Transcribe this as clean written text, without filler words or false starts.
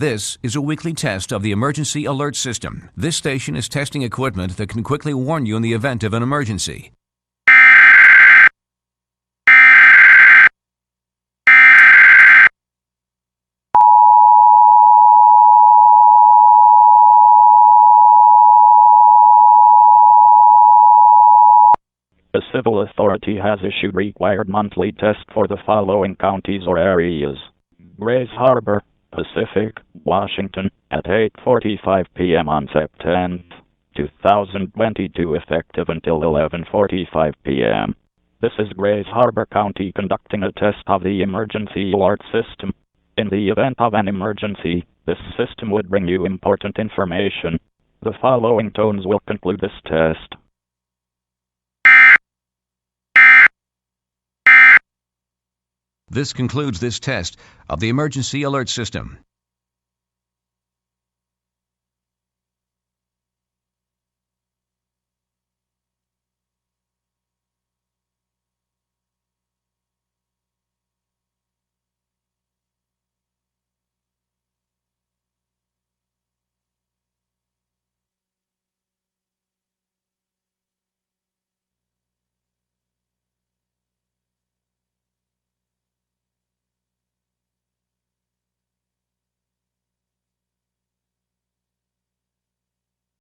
This is a weekly test of the Emergency Alert System. This station is testing equipment that can quickly warn you in the event of an emergency. The civil authority has issued required monthly tests for the following counties or areas: Grays Harbor, Pacific, Washington, at 8:45 p.m. on September 10th, 2022, effective until 11:45 p.m. This is Grays Harbor County conducting a test of the emergency alert system. In the event of an emergency, this system would bring you important information. The following tones will conclude this test. This concludes this test of the Emergency Alert System.